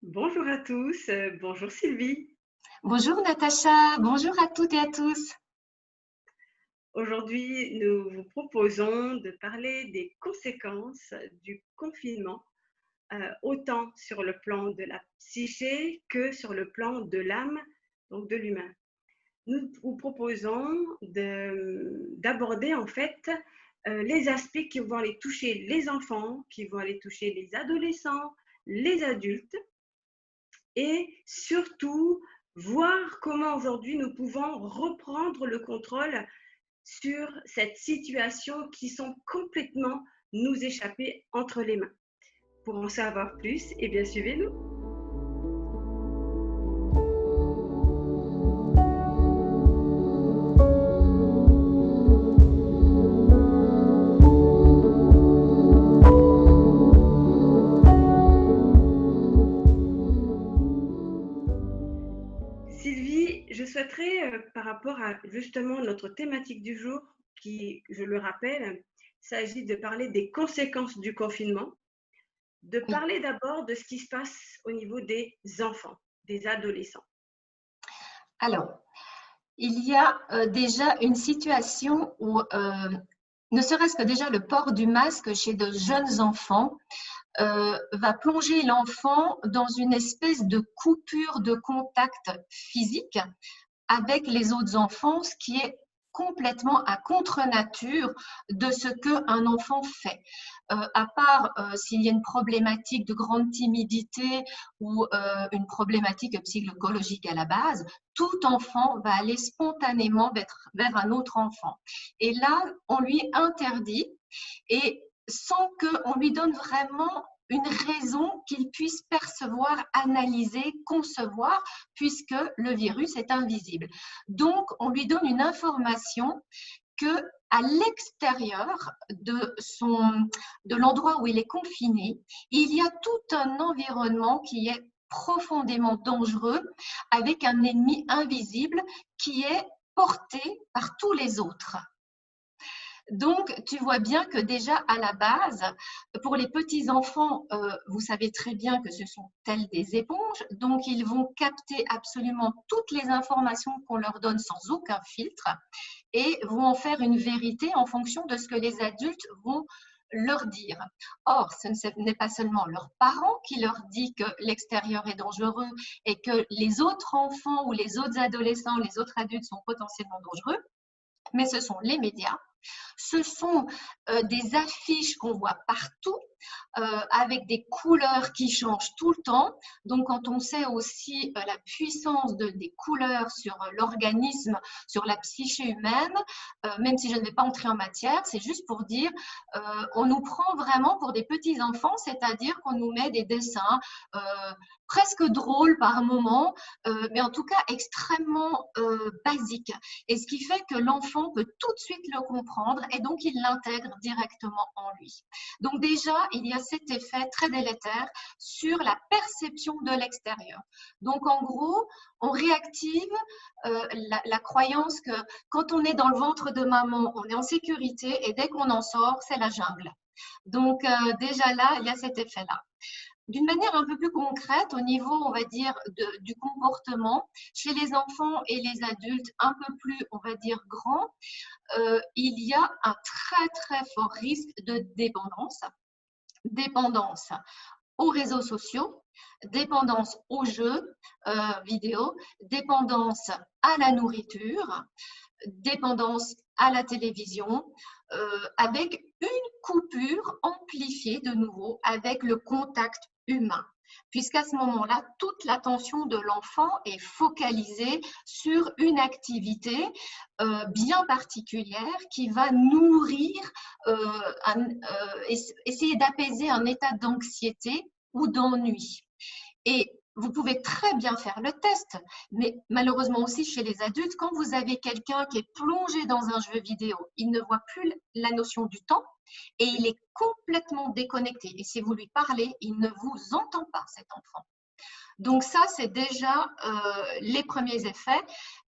Bonjour à tous, bonjour Sylvie. Bonjour Natacha, bonjour à toutes et à tous. Aujourd'hui, nous vous proposons de parler des conséquences du confinement, autant sur le plan de la psyché que sur le plan de l'âme, donc de l'humain. Nous vous proposons d'aborder en fait les aspects qui vont aller toucher les enfants, qui vont aller toucher les adolescents, les adultes, et surtout voir comment aujourd'hui nous pouvons reprendre le contrôle sur cette situation qui sont complètement nous échapper entre les mains. Pour en savoir plus, eh bien suivez-nous. Sylvie, je souhaiterais, par rapport à justement notre thématique du jour, qui, je le rappelle, s'agit de parler des conséquences du confinement, de Oui. parler d'abord de ce qui se passe au niveau des enfants, des adolescents. Alors, il y a déjà une situation où, ne serait-ce que déjà le port du masque chez de jeunes enfants va plonger l'enfant dans une espèce de coupure de contact physique avec les autres enfants, ce qui est complètement à contre-nature de ce qu'un enfant fait. À part s'il y a une problématique de grande timidité ou une problématique psychologique à la base, tout enfant va aller spontanément vers un autre enfant. Et là, on lui interdit, et sans qu'on lui donne vraiment une raison qu'il puisse percevoir, analyser, concevoir, puisque le virus est invisible. Donc, on lui donne une information que à l'extérieur de l'endroit où il est confiné, il y a tout un environnement qui est profondément dangereux, avec un ennemi invisible qui est porté par tous les autres. Donc, tu vois bien que déjà à la base, pour les petits enfants, vous savez très bien que ce sont tels des éponges, donc ils vont capter absolument toutes les informations qu'on leur donne sans aucun filtre et vont en faire une vérité en fonction de ce que les adultes vont leur dire. Or, ce n'est pas seulement leurs parents qui leur dit que l'extérieur est dangereux et que les autres enfants ou les autres adolescents, les autres adultes sont potentiellement dangereux, mais ce sont les médias, ce sont des affiches qu'on voit partout, avec des couleurs qui changent tout le temps. Donc, quand on sait aussi la puissance des couleurs sur l'organisme, sur la psyché humaine, même si je ne vais pas entrer en matière, c'est juste pour dire, on nous prend vraiment pour des petits enfants, c'est-à-dire qu'on nous met des dessins presque drôles par moment, mais en tout cas extrêmement basiques. Et ce qui fait que l'enfant peut tout de suite le comprendre et donc il l'intègre directement en lui. Donc déjà, il y a cet effet très délétère sur la perception de l'extérieur. Donc en gros, on réactive la croyance que quand on est dans le ventre de maman, on est en sécurité et dès qu'on en sort, c'est la jungle. Donc déjà là, il y a cet effet-là. D'une manière un peu plus concrète, au niveau, on va dire, du comportement, chez les enfants et les adultes un peu plus, on va dire, grands, il y a un très, très fort risque de dépendance. Dépendance aux réseaux sociaux, dépendance aux jeux vidéo, dépendance à la nourriture, dépendance à la télévision, avec une coupure amplifiée de nouveau avec le contact humain. Puisqu'à ce moment-là, toute l'attention de l'enfant est focalisée sur une activité bien particulière qui va nourrir, essayer d'apaiser un état d'anxiété ou d'ennui. Et vous pouvez très bien faire le test, mais malheureusement aussi chez les adultes, quand vous avez quelqu'un qui est plongé dans un jeu vidéo, il ne voit plus la notion du temps et il est complètement déconnecté. Et si vous lui parlez, il ne vous entend pas, cet enfant. Donc ça, c'est déjà les premiers effets,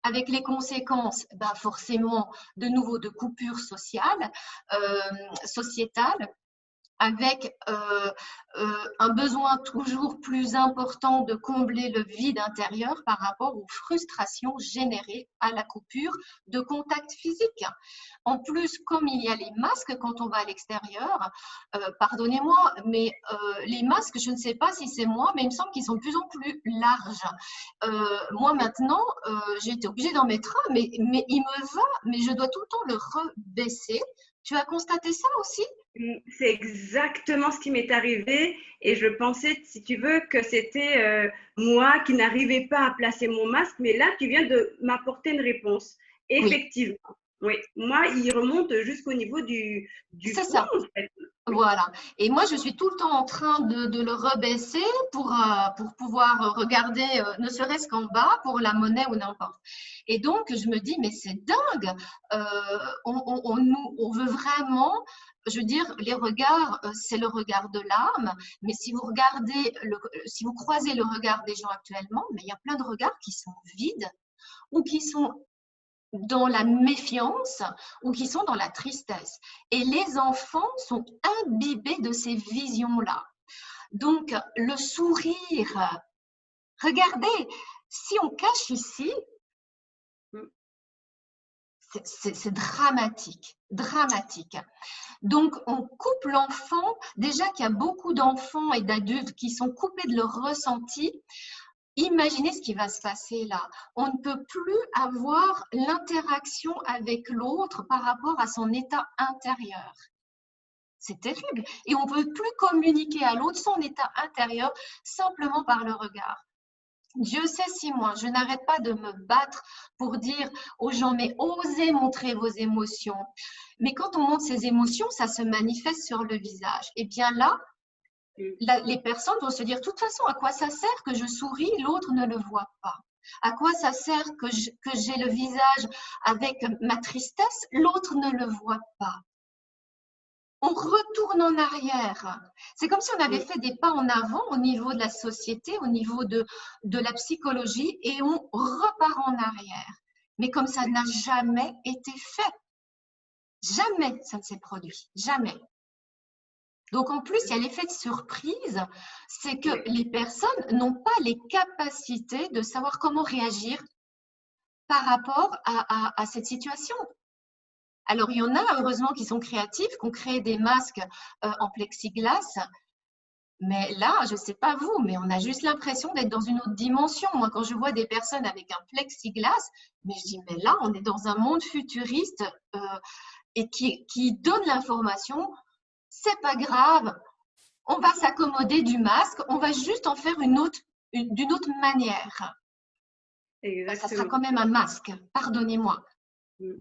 avec les conséquences, forcément, de nouveau de coupures sociales, sociétales, avec un besoin toujours plus important de combler le vide intérieur par rapport aux frustrations générées à la coupure de contact physique. En plus, comme il y a les masques quand on va à l'extérieur, pardonnez-moi, mais les masques, je ne sais pas si c'est moi, mais il me semble qu'ils sont de plus en plus larges. Moi maintenant, j'ai été obligée d'en mettre un, mais il me va, mais je dois tout le temps le rebaisser. Tu as constaté ça aussi? C'est exactement ce qui m'est arrivé et je pensais, si tu veux, que c'était moi qui n'arrivais pas à placer mon masque, mais là, tu viens de m'apporter une réponse. Oui, Effectivement, oui. Moi, il remonte jusqu'au niveau du c'est front, ça. en fait. Oui. Voilà. Et moi, je suis tout le temps en train de le rebaisser pour pouvoir regarder, ne serait-ce qu'en bas, pour la monnaie ou n'importe. Et donc, je me dis, mais c'est dingue. On veut vraiment, je veux dire, les regards, c'est le regard de l'âme. Mais si vous regardez, si vous croisez le regard des gens actuellement, mais il y a plein de regards qui sont vides ou qui sont dans la méfiance ou qui sont dans la tristesse. Et les enfants sont imbibés de ces visions-là. Donc, le sourire, regardez, si on cache ici, c'est dramatique, dramatique. Donc, on coupe l'enfant. Déjà qu'il y a beaucoup d'enfants et d'adultes qui sont coupés de leur ressenti. Imaginez ce qui va se passer là. On ne peut plus avoir l'interaction avec l'autre par rapport à son état intérieur. C'est terrible. Et on ne peut plus communiquer à l'autre son état intérieur simplement par le regard. Dieu sait si moi, je n'arrête pas de me battre pour dire aux gens, mais osez montrer vos émotions. Mais quand on montre ses émotions, ça se manifeste sur le visage. Et bien là, les personnes vont se dire, de toute façon, à quoi ça sert que je souris, l'autre ne le voit pas? À quoi ça sert que j'ai le visage avec ma tristesse, l'autre ne le voit pas? On retourne en arrière. C'est comme si on avait fait des pas en avant au niveau de la société, au niveau de la psychologie, et on repart en arrière. Mais comme ça n'a jamais été fait. Jamais ça ne s'est produit. Jamais. Donc, en plus, il y a l'effet de surprise, c'est que les personnes n'ont pas les capacités de savoir comment réagir par rapport à cette situation. Alors, il y en a, heureusement, qui sont créatifs, qui ont créé des masques en plexiglas, mais là, je ne sais pas vous, mais on a juste l'impression d'être dans une autre dimension. Moi, quand je vois des personnes avec un plexiglas, mais je dis, mais là, on est dans un monde futuriste et qui donne l'information. C'est pas grave, on va s'accommoder du masque, on va juste en faire d'une autre manière. Exactement. Ça sera quand même un masque, pardonnez-moi.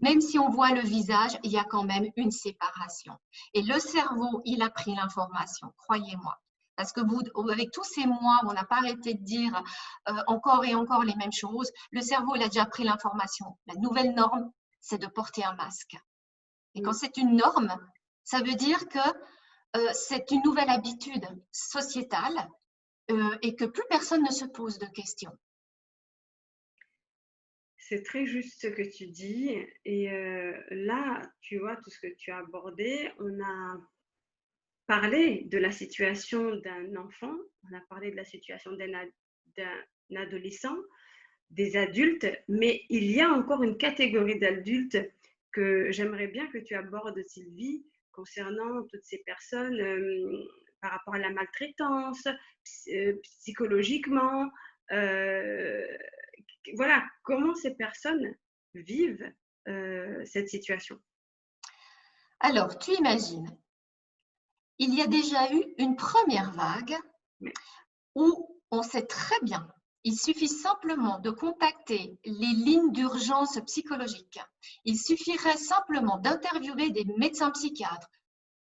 Même si on voit le visage, il y a quand même une séparation. Et le cerveau, il a pris l'information, croyez-moi. Parce que vous, avec tous ces mois où on n'a pas arrêté de dire encore et encore les mêmes choses, le cerveau, il a déjà pris l'information. La nouvelle norme, c'est de porter un masque. Et quand c'est une norme, ça veut dire que c'est une nouvelle habitude sociétale et que plus personne ne se pose de questions. C'est très juste ce que tu dis. Et là, tu vois, tout ce que tu as abordé, on a parlé de la situation d'un enfant, on a parlé de la situation d'un adolescent, des adultes, mais il y a encore une catégorie d'adultes que j'aimerais bien que tu abordes, Sylvie, concernant toutes ces personnes par rapport à la maltraitance, psychologiquement. Voilà, comment ces personnes vivent cette situation. Alors, tu imagines, il y a déjà eu une première vague où on sait très bien, il suffit simplement de contacter les lignes d'urgence psychologique. Il suffirait simplement d'interviewer des médecins psychiatres.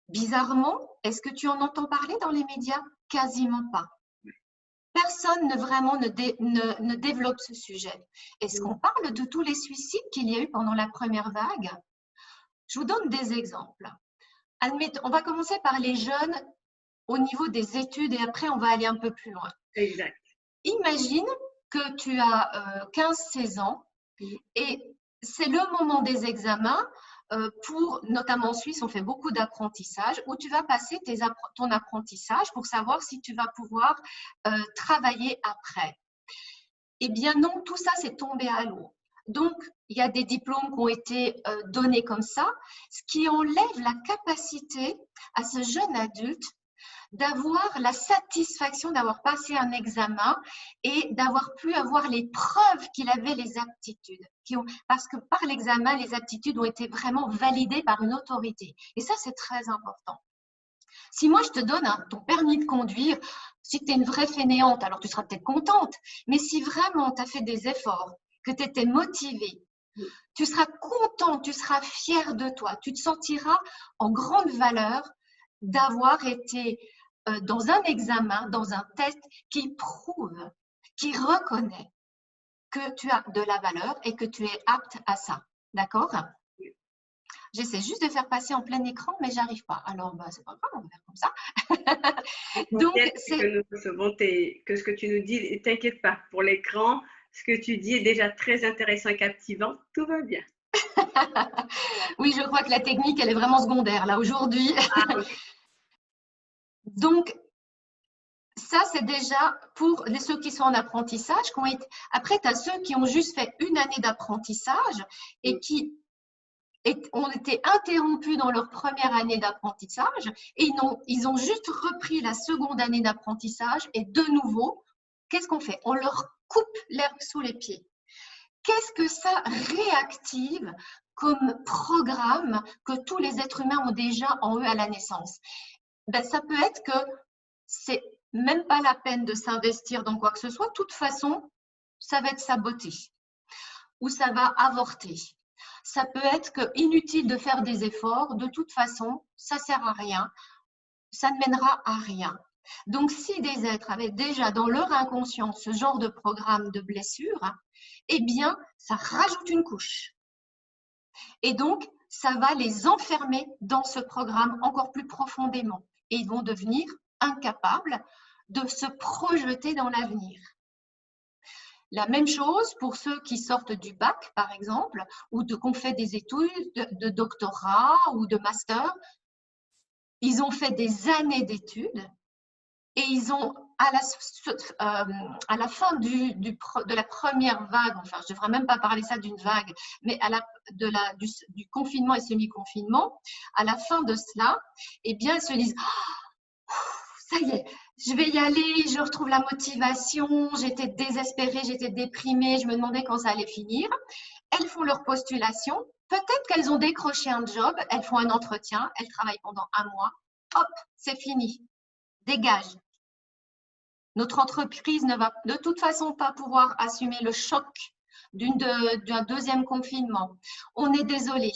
Bizarrement, est-ce que tu en entends parler dans les médias? Quasiment pas. Personne ne développe ce sujet. Est-ce qu'on parle de tous les suicides qu'il y a eu pendant la première vague? Je vous donne des exemples. Admettons, on va commencer par les jeunes au niveau des études et après on va aller un peu plus loin. Exact. Imagine que tu as 15-16 ans et c'est le moment des examens. notamment en Suisse, on fait beaucoup d'apprentissage, où tu vas passer ton apprentissage pour savoir si tu vas pouvoir travailler après. Eh bien non, tout ça, c'est tombé à l'eau. Donc, il y a des diplômes qui ont été donnés comme ça, ce qui enlève la capacité à ce jeune adulte d'avoir la satisfaction d'avoir passé un examen et d'avoir pu avoir les preuves qu'il avait les aptitudes. Parce que par l'examen, les aptitudes ont été vraiment validées par une autorité. Et ça, c'est très important. Si moi, je te donne ton permis de conduire, si tu es une vraie fainéante, alors tu seras peut-être contente. Mais si vraiment tu as fait des efforts, que tu étais motivée, tu seras contente, tu seras fière de toi. Tu te sentiras en grande valeur d'avoir été dans un examen, dans un test qui prouve, qui reconnaît que tu as de la valeur et que tu es apte à ça. D'accord ? J'essaie juste de faire passer en plein écran, mais j'arrive pas. Alors, c'est pas grave, on va faire comme ça. Donc, que nous recevons que ce que tu nous dis, t'inquiète pas, pour l'écran, ce que tu dis est déjà très intéressant et captivant, tout va bien. Oui, je crois que la technique, elle est vraiment secondaire, là, aujourd'hui. Donc, ça, c'est déjà pour ceux qui sont en apprentissage. Après, tu as ceux qui ont juste fait une année d'apprentissage et qui ont été interrompus dans leur première année d'apprentissage et ils ont juste repris la seconde année d'apprentissage et de nouveau, qu'est-ce qu'on fait? On leur coupe l'herbe sous les pieds. Qu'est-ce que ça réactive comme programme que tous les êtres humains ont déjà en eux à la naissance? Ça peut être que c'est même pas la peine de s'investir dans quoi que ce soit. De toute façon, ça va être saboté ou ça va avorter. Ça peut être que inutile de faire des efforts. De toute façon, ça sert à rien. Ça ne mènera à rien. Donc, si des êtres avaient déjà dans leur inconscient ce genre de programme de blessure, eh bien, ça rajoute une couche. Et donc, ça va les enfermer dans ce programme encore plus profondément. Et ils vont devenir incapables de se projeter dans l'avenir. La même chose pour ceux qui sortent du bac, par exemple, ou qu'on fait des études de doctorat ou de master. Ils ont fait des années d'études et ils ont, à la fin de la première vague, enfin, je ne devrais même pas parler ça d'une vague, mais du confinement et semi-confinement, à la fin de cela, eh bien, ils se disent oh, ça y est, je vais y aller, je retrouve la motivation, j'étais désespérée, j'étais déprimée, je me demandais quand ça allait finir. Elles font leur postulation, peut-être qu'elles ont décroché un job, elles font un entretien, elles travaillent pendant un mois, hop, c'est fini, dégage. Notre entreprise ne va de toute façon pas pouvoir assumer le choc d'un deuxième confinement. On est désolé,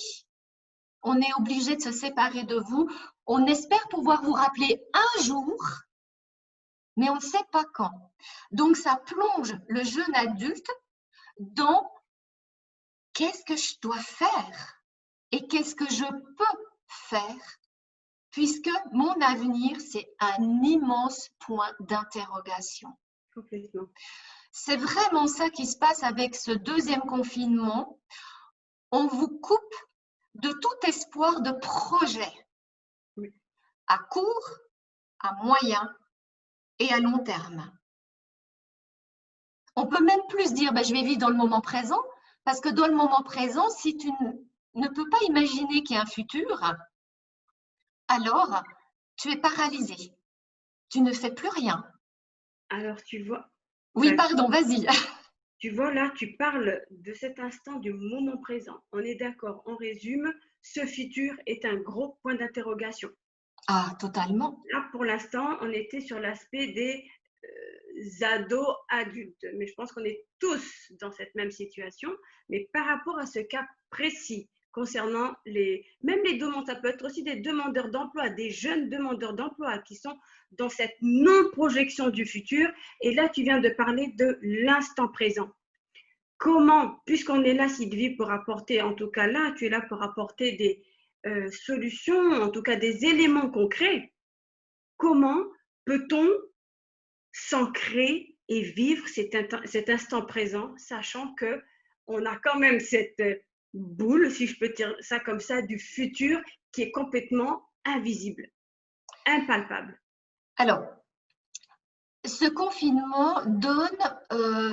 on est obligé de se séparer de vous. On espère pouvoir vous rappeler un jour, mais on ne sait pas quand. Donc, ça plonge le jeune adulte dans qu'est-ce que je dois faire et qu'est-ce que je peux faire, puisque mon avenir, c'est un immense point d'interrogation. Complètement. C'est vraiment ça qui se passe avec ce deuxième confinement. On vous coupe de tout espoir de projet, oui, à court, à moyen et à long terme. On peut même plus dire je vais vivre dans le moment présent, parce que dans le moment présent, si tu ne peux pas imaginer qu'il y a un futur, alors tu es paralysé. Tu ne fais plus rien. Alors, tu vois. Oui, pardon, vas-y. Tu vois, là, tu parles de cet instant du moment présent. On est d'accord, on résume, ce futur est un gros point d'interrogation. Ah, totalement. Là, pour l'instant, on était sur l'aspect des ados adultes. Mais je pense qu'on est tous dans cette même situation. Mais par rapport à ce cas précis, concernant même les demandeurs, ça peut être aussi des demandeurs d'emploi, des jeunes demandeurs d'emploi qui sont dans cette non-projection du futur. Et là, tu viens de parler de l'instant présent. Comment, puisqu'on est là, Sylvie, pour apporter, en tout cas là, tu es là pour apporter des solutions, en tout cas des éléments concrets, comment peut-on s'ancrer et vivre cet instant présent, sachant qu'on a quand même cette boule, si je peux dire ça comme ça, du futur qui est complètement invisible, impalpable. Alors, ce confinement donne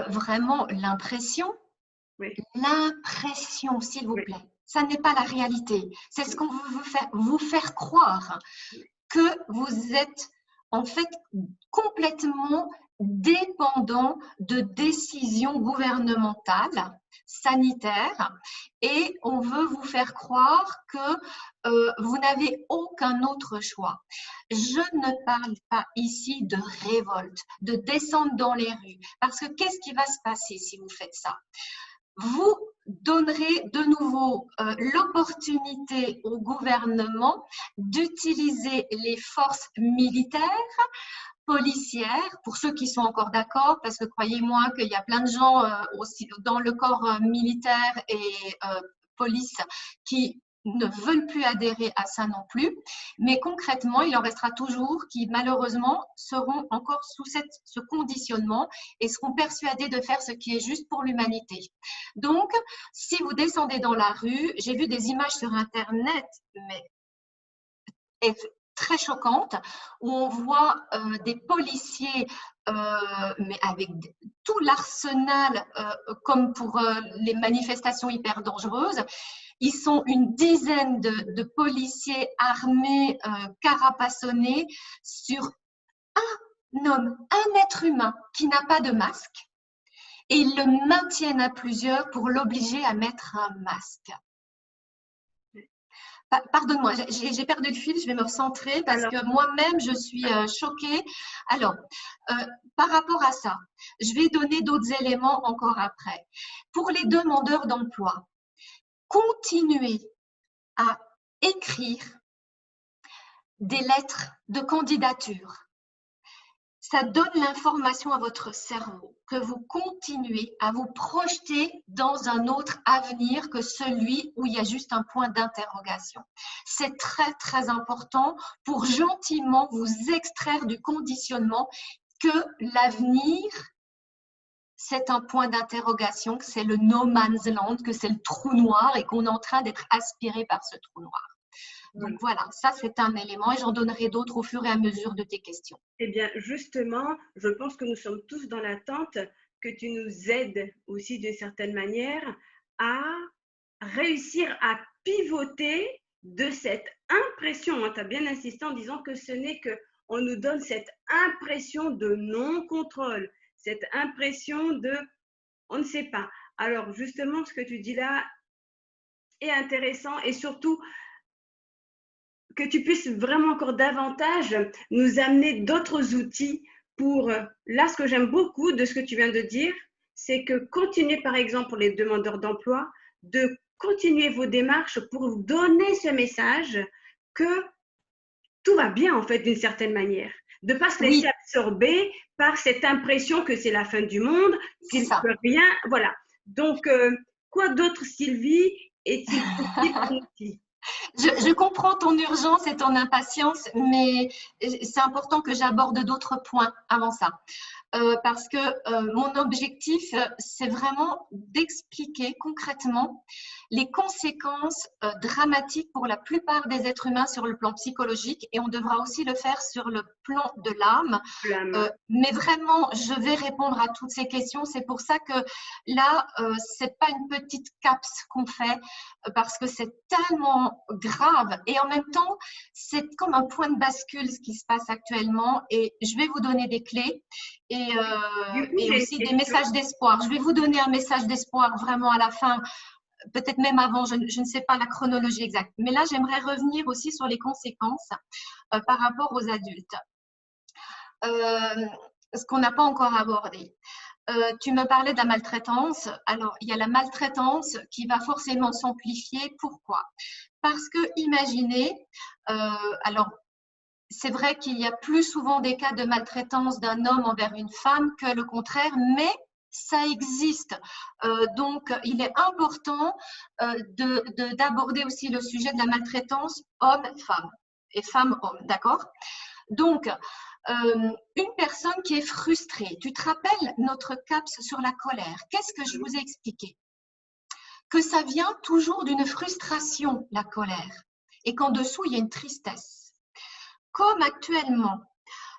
vraiment Oui, l'impression, s'il vous oui, plaît. Ça n'est pas la réalité. C'est ce qu'on veut vous faire croire, que vous êtes en fait complètement dépendant de décisions gouvernementales, sanitaires, et on veut vous faire croire que vous n'avez aucun autre choix. Je ne parle pas ici de révolte, de descendre dans les rues, parce que qu'est-ce qui va se passer si vous faites ça? Vous donnerez de nouveau l'opportunité au gouvernement d'utiliser les forces militaires, policières, pour ceux qui sont encore d'accord, parce que croyez-moi qu'il y a plein de gens aussi dans le corps militaire et police qui ne veulent plus adhérer à ça non plus. Mais concrètement, il en restera toujours qui, malheureusement, seront encore sous ce conditionnement et seront persuadés de faire ce qui est juste pour l'humanité. Donc, si vous descendez dans la rue, j'ai vu des images sur Internet, mais très choquantes, où on voit des policiers, mais avec tout l'arsenal, comme pour les manifestations hyper dangereuses. Ils sont une dizaine de policiers armés, carapassonnés, sur un homme, un être humain qui n'a pas de masque, et ils le maintiennent à plusieurs pour l'obliger à mettre un masque. Pardonne-moi, j'ai perdu le fil, je vais me recentrer parce alors, que moi-même, je suis choquée. Alors, par rapport à ça, je vais donner d'autres éléments encore après. Pour les demandeurs d'emploi, continuez à écrire des lettres de candidature. Ça donne l'information à votre cerveau que vous continuez à vous projeter dans un autre avenir que celui où il y a juste un point d'interrogation. C'est très, très important pour gentiment vous extraire du conditionnement que l'avenir, c'est un point d'interrogation, que c'est le no man's land, que c'est le trou noir et qu'on est en train d'être aspiré par ce trou noir. Donc voilà, ça c'est un élément et j'en donnerai d'autres au fur et à mesure de tes questions. eh bien, justement, je pense que nous sommes tous dans l'attente que tu nous aides aussi d'une certaine manière à réussir à pivoter de cette impression. Tu as bien insisté en disant que ce n'est que on nous donne cette impression de non-contrôle, cette impression de on ne sait pas. Alors justement, ce que tu dis là est intéressant et surtout que tu puisses vraiment encore davantage nous amener d'autres outils pour, là, ce que j'aime beaucoup de ce que tu viens de dire, c'est que continuez, par exemple, pour les demandeurs d'emploi, de continuer vos démarches pour donner ce message que tout va bien, en fait, d'une certaine manière. De ne pas se laisser Oui, absorber par cette impression que c'est la fin du monde, c'est qu'il ne ça. peut rien. Voilà. Donc, quoi d'autre, Sylvie, est-il possible comme outil? Je comprends ton urgence et ton impatience, mais c'est important que j'aborde d'autres points avant ça. Parce que mon objectif, c'est vraiment d'expliquer concrètement les conséquences dramatiques pour la plupart des êtres humains sur le plan psychologique, et on devra aussi le faire sur le plan de l'âme. Mais vraiment, je vais répondre à toutes ces questions. C'est pour ça que là, c'est pas une petite capsule qu'on fait, parce que c'est tellement grave. Et en même temps, c'est comme un point de bascule ce qui se passe actuellement. Et je vais vous donner des clés Du coup, et j'ai aussi une des question. messages d'espoir. Je vais vous donner un message d'espoir vraiment à la fin, peut-être même avant, je ne sais pas la chronologie exacte. Mais là, j'aimerais revenir aussi sur les conséquences par rapport aux adultes. Ce qu'on n'a pas encore abordé. Tu me parlais de la maltraitance. Alors, il y a la maltraitance qui va forcément s'amplifier. Pourquoi? Parce que, imaginez, alors, c'est vrai qu'il y a plus souvent des cas de maltraitance d'un homme envers une femme que le contraire, mais ça existe. Donc, il est important d'aborder aussi le sujet de la maltraitance homme-femme et femme-homme, d'accord? Donc, une personne qui est frustrée, tu te rappelles notre CAPS sur la colère, qu'est-ce que je vous ai expliqué? que ça vient toujours d'une frustration, la colère, et qu'en dessous, il y a une tristesse. Comme actuellement,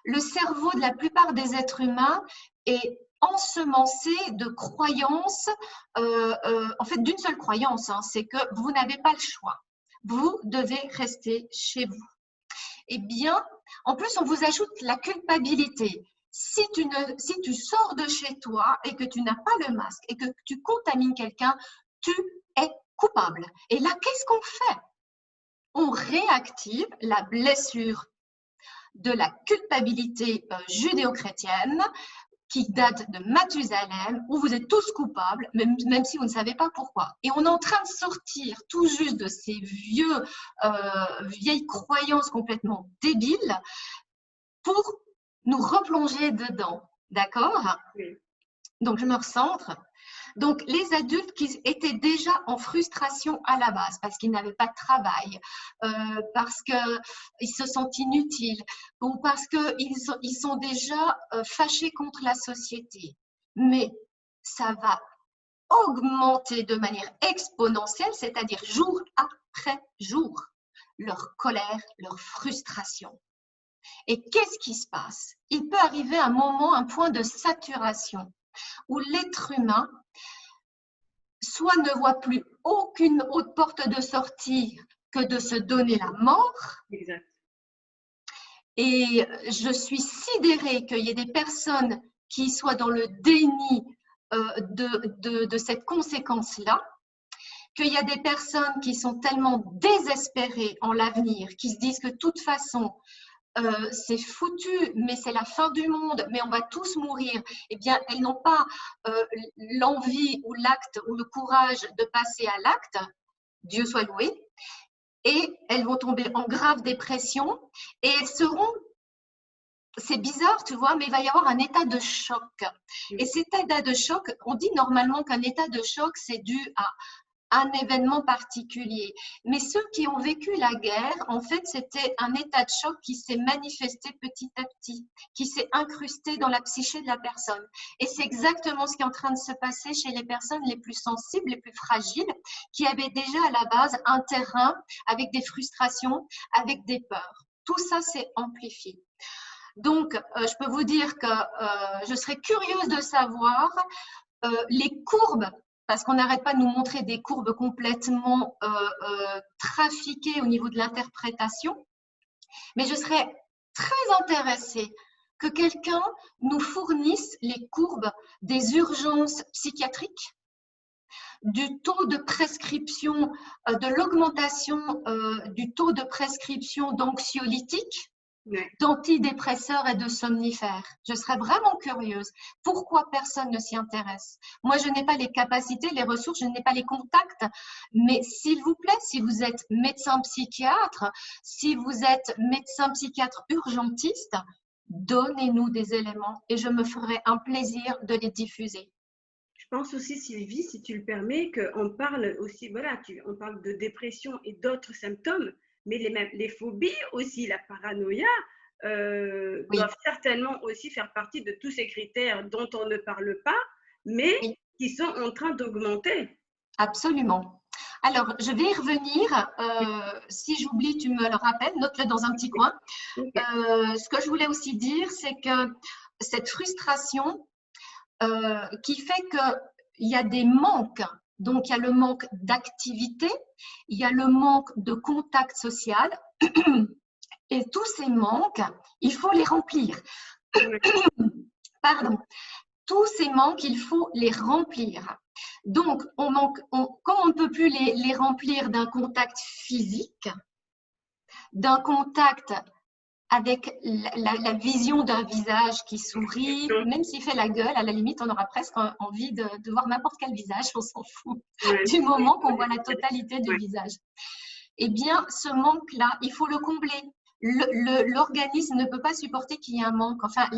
le cerveau de la plupart des êtres humains est ensemencé de croyances, en fait d'une seule croyance, hein, c'est que vous n'avez pas le choix. Vous devez rester chez vous. Eh bien, en plus, on vous ajoute la culpabilité. Si tu sors de chez toi et que tu n'as pas le masque et que tu contamines quelqu'un, tu es coupable. Et là, qu'est-ce qu'on fait? On réactive la blessure de la culpabilité judéo-chrétienne qui date de Mathusalem, où vous êtes tous coupables, même si vous ne savez pas pourquoi. Et on est en train de sortir tout juste de ces vieilles croyances complètement débiles pour nous replonger dedans. D'accord? Oui. Donc, je me recentre. Donc, les adultes qui étaient déjà en frustration à la base parce qu'ils n'avaient pas de travail, parce qu'ils se sentent inutiles ou parce qu'ils sont déjà fâchés contre la société. Mais ça va augmenter de manière exponentielle, c'est-à-dire jour après jour, leur colère, leur frustration. Et qu'est-ce qui se passe? Il peut arriver un moment, un point de saturation où l'être humain soit ne voit plus aucune autre porte de sortie que de se donner la mort. Exact. Et je suis sidérée qu'il y ait des personnes qui soient dans le déni de cette conséquence-là, qu'il y a des personnes qui sont tellement désespérées en l'avenir, qui se disent que de toute façon, c'est foutu, mais c'est la fin du monde, mais on va tous mourir, eh bien, elles n'ont pas l'envie ou l'acte ou le courage de passer à l'acte, Dieu soit loué, et elles vont tomber en grave dépression et elles seront, c'est bizarre, tu vois, mais il va y avoir un état de choc. Et cet état de choc, on dit normalement qu'un état de choc, c'est dû à un événement particulier. Mais ceux qui ont vécu la guerre, en fait, c'était un état de choc qui s'est manifesté petit à petit, qui s'est incrusté dans la psyché de la personne. Et c'est exactement ce qui est en train de se passer chez les personnes les plus sensibles, les plus fragiles, qui avaient déjà à la base un terrain avec des frustrations, avec des peurs. Tout ça s'est amplifié. Donc, je peux vous dire que je serais curieuse de savoir les courbes, parce qu'on n'arrête pas de nous montrer des courbes complètement trafiquées au niveau de l'interprétation, mais je serais très intéressée que quelqu'un nous fournisse les courbes des urgences psychiatriques, du taux de prescription, de l'augmentation du taux de prescription d'anxiolytiques, d'antidépresseurs et de somnifères. Je serais vraiment curieuse. Pourquoi personne ne s'y intéresse? Moi, je n'ai pas les capacités, les ressources, je n'ai pas les contacts. Mais s'il vous plaît, si vous êtes médecin psychiatre, si vous êtes médecin psychiatre urgentiste, donnez-nous des éléments et je me ferai un plaisir de les diffuser. Je pense aussi, Sylvie, si tu le permets, qu'on parle aussi, voilà, on parle de dépression et d'autres symptômes, mais les phobies aussi, la paranoïa, doivent certainement aussi faire partie de tous ces critères dont on ne parle pas, mais qui sont en train d'augmenter. Absolument. Alors, je vais y revenir. Si j'oublie, tu me le rappelles, note-le dans un petit coin. Ce que je voulais aussi dire, c'est que cette frustration qui fait qu'il y a des manques. Donc, il y a le manque d'activité, il y a le manque de contact social. Et tous ces manques, il faut les remplir. Pardon. Tous ces manques, il faut les remplir. Donc, comme on ne peut plus les remplir d'un contact physique, d'un contact avec la vision d'un visage qui sourit, même s'il fait la gueule, à la limite, on aura presque envie de voir n'importe quel visage, on s'en fout, du moment qu'on voit la totalité du visage. Eh bien, ce manque-là, il faut le combler. L'organisme ne peut pas supporter qu'il y ait un manque. Enfin,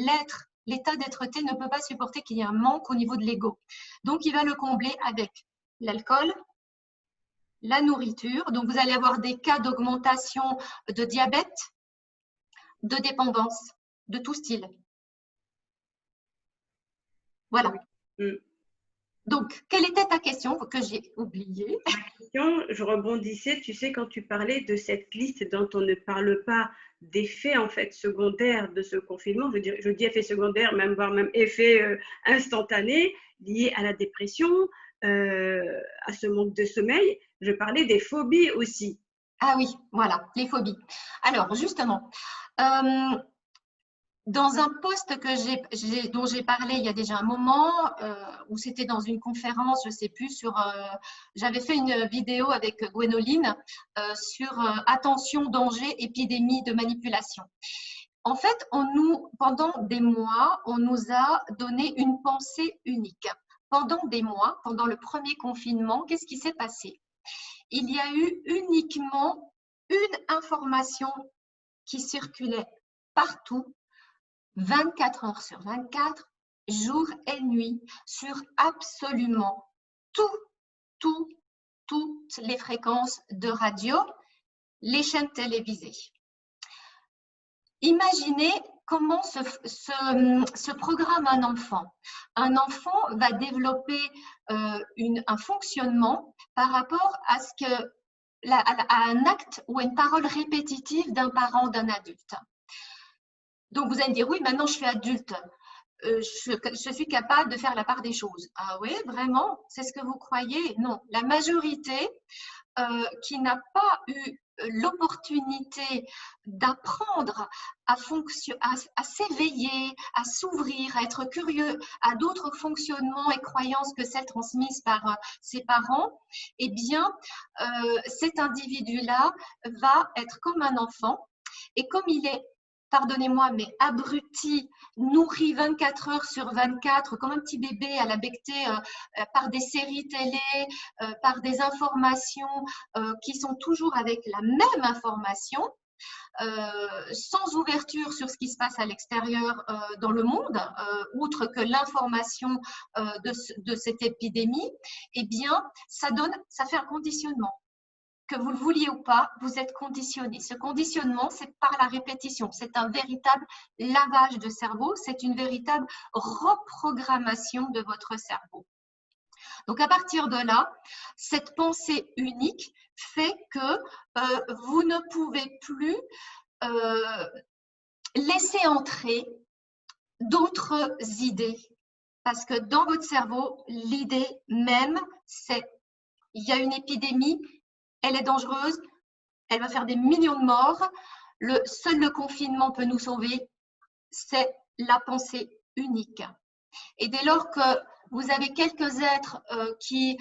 l'état d'être-té ne peut pas supporter qu'il y ait un manque au niveau de l'ego. Donc, il va le combler avec l'alcool, la nourriture. Donc, vous allez avoir des cas d'augmentation de diabète, de dépendance, de tout style. Voilà. Donc, quelle était ta question que j'ai oubliée? Je rebondissais, tu sais, quand tu parlais de cette liste dont on ne parle pas d'effets en fait secondaires de ce confinement, je dis effets secondaires, même voire même effets instantanés liés à la dépression, à ce manque de sommeil. Je parlais des phobies aussi. Ah oui, voilà, les phobies. Alors, justement, euh, dans un post dont j'ai parlé il y a déjà un moment, où c'était dans une conférence, je ne sais plus, j'avais fait une vidéo avec Gwénoline sur attention, danger, épidémie de manipulation. En fait, pendant des mois, on nous a donné une pensée unique. Pendant des mois, pendant le premier confinement, qu'est-ce qui s'est passé? Il y a eu uniquement une information qui circulait partout, 24 heures sur 24, jour et nuit, sur absolument toutes les fréquences de radio, les chaînes télévisées. Imaginez comment se programme un enfant. Un enfant va développer un fonctionnement par rapport à un acte ou une parole répétitive d'un parent, d'un adulte. Donc, vous allez me dire, oui, maintenant je suis adulte, je suis capable de faire la part des choses. Ah oui, vraiment? C'est ce que vous croyez? Non. La majorité qui n'a pas eu l'opportunité d'apprendre à s'éveiller, à s'ouvrir, à être curieux à d'autres fonctionnements et croyances que celles transmises par ses parents, eh bien, cet individu-là va être comme un enfant. Et comme il est, pardonnez-moi, mais abruti, nourri 24 heures sur 24, comme un petit bébé à la becqueté par des séries télé, par des informations qui sont toujours avec la même information, sans ouverture sur ce qui se passe à l'extérieur dans le monde, outre que l'information de cette épidémie, eh bien, ça fait un conditionnement. Que vous le vouliez ou pas, vous êtes conditionné. Ce conditionnement, c'est par la répétition. C'est un véritable lavage de cerveau. C'est une véritable reprogrammation de votre cerveau. Donc, à partir de là, cette pensée unique fait que vous ne pouvez plus laisser entrer d'autres idées. Parce que dans votre cerveau, l'idée même, c'est il y a une épidémie, elle est dangereuse, elle va faire des millions de morts. Seul le confinement peut nous sauver. C'est la pensée unique. Et dès lors que vous avez quelques êtres qui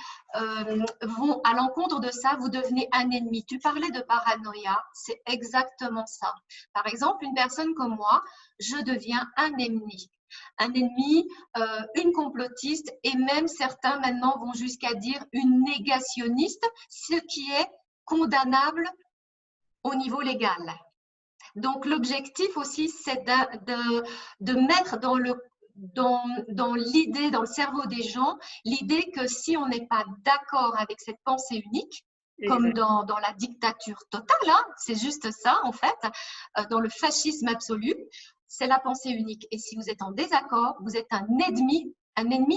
vont à l'encontre de ça, vous devenez un ennemi. Tu parlais de paranoïa, c'est exactement ça. Par exemple, une personne comme moi, je deviens un ennemi. Un ennemi, une complotiste, et même certains maintenant vont jusqu'à dire une négationniste, ce qui est condamnable au niveau légal. Donc, l'objectif aussi, c'est de mettre dans l'idée, dans le cerveau des gens, l'idée que si on n'est pas d'accord avec cette pensée unique, comme dans la dictature totale, hein, c'est juste ça en fait, dans le fascisme absolu, c'est la pensée unique. Et si vous êtes en désaccord, vous êtes un ennemi